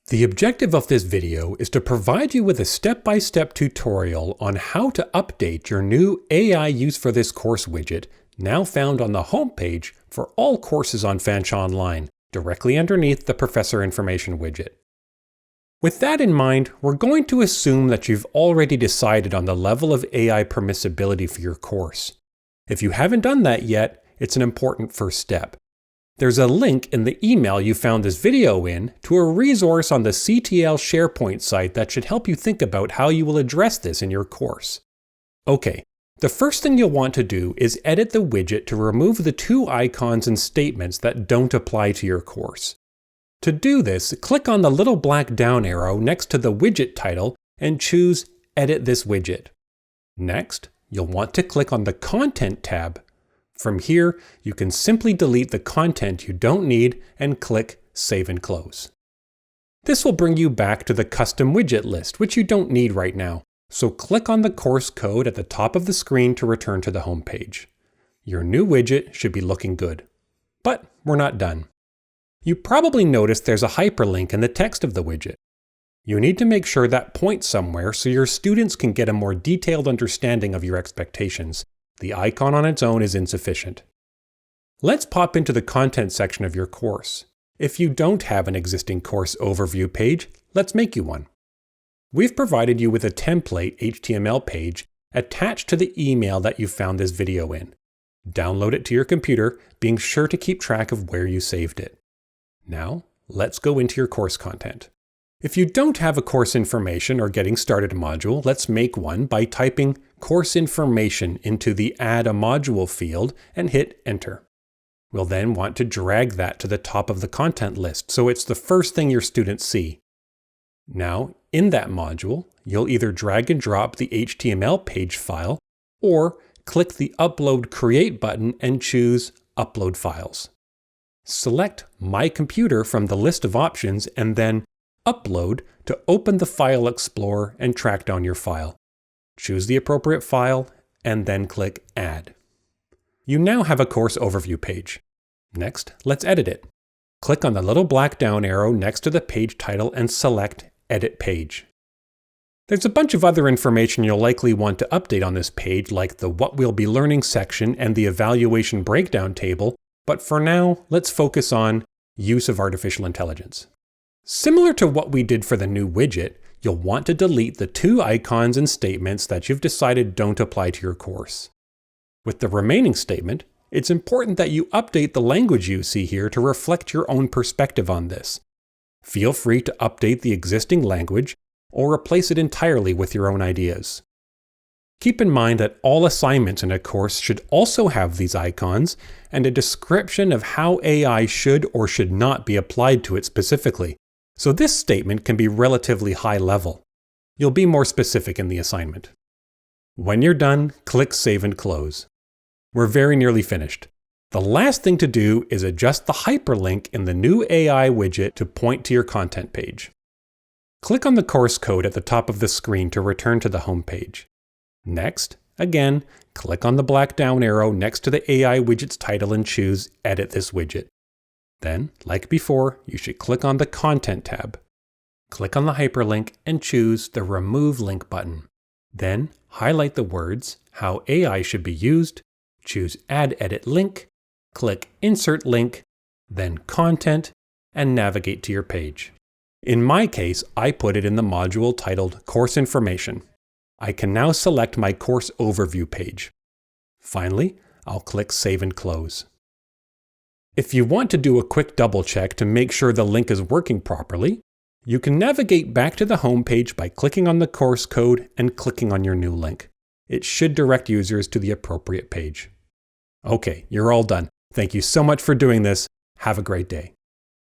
The objective of this video is to provide you with a step-by-step tutorial on how to update your new AI Use for This Course widget, now found on the homepage for all courses on Fanch Online, directly underneath the Professor Information widget. With that in mind, we're going to assume that you've already decided on the level of AI permissibility for your course. If you haven't done that yet, it's an important first step. There's a link in the email you found this video in to a resource on the CTL SharePoint site that should help you think about how you will address this in your course. Okay, the first thing you'll want to do is edit the widget to remove the two icons and statements that don't apply to your course. To do this, click on the little black down arrow next to the widget title and choose Edit this widget. Next, you'll want to click on the Content tab. From here, you can simply delete the content you don't need and click Save and Close. This will bring you back to the custom widget list, which you don't need right now, so click on the course code at the top of the screen to return to the home page. Your new widget should be looking good. But we're not done. You probably noticed there's a hyperlink in the text of the widget. You need to make sure that points somewhere so your students can get a more detailed understanding of your expectations. The icon on its own is insufficient. Let's pop into the content section of your course. If you don't have an existing course overview page, let's make you one. We've provided you with a template HTML page attached to the email that you found this video in. Download it to your computer, being sure to keep track of where you saved it. Now, let's go into your course content. If you don't have a course information or getting started module, let's make one by typing course information into the Add a Module field and hit Enter. We'll then want to drag that to the top of the content list so it's the first thing your students see. Now, in that module, you'll either drag and drop the HTML page file or click the Upload Create button and choose Upload Files. Select My Computer from the list of options and then Upload to open the File Explorer and track down your file. Choose the appropriate file and then click Add. You now have a course overview page. Next, let's edit it. Click on the little black down arrow next to the page title and select Edit Page. There's a bunch of other information you'll likely want to update on this page, like the What We'll Be Learning section and the Evaluation Breakdown table, but for now, let's focus on use of artificial intelligence. Similar to what we did for the new widget, you'll want to delete the two icons and statements that you've decided don't apply to your course. With the remaining statement, it's important that you update the language you see here to reflect your own perspective on this. Feel free to update the existing language or replace it entirely with your own ideas. Keep in mind that all assignments in a course should also have these icons and a description of how AI should or should not be applied to it specifically. So this statement can be relatively high level. You'll be more specific in the assignment. When you're done, click Save and Close. We're very nearly finished. The last thing to do is adjust the hyperlink in the new AI widget to point to your content page. Click on the course code at the top of the screen to return to the home page. Next, again, click on the black down arrow next to the AI widget's title and choose Edit this widget. Then, like before, you should click on the Content tab. Click on the hyperlink and choose the Remove Link button. Then, highlight the words How AI should be used, choose Add Edit Link, click Insert Link, then Content, and navigate to your page. In my case, I put it in the module titled Course Information. I can now select my course overview page. Finally, I'll click Save and Close. If you want to do a quick double check to make sure the link is working properly, you can navigate back to the home page by clicking on the course code and clicking on your new link. It should direct users to the appropriate page. Okay, you're all done. Thank you so much for doing this. Have a great day.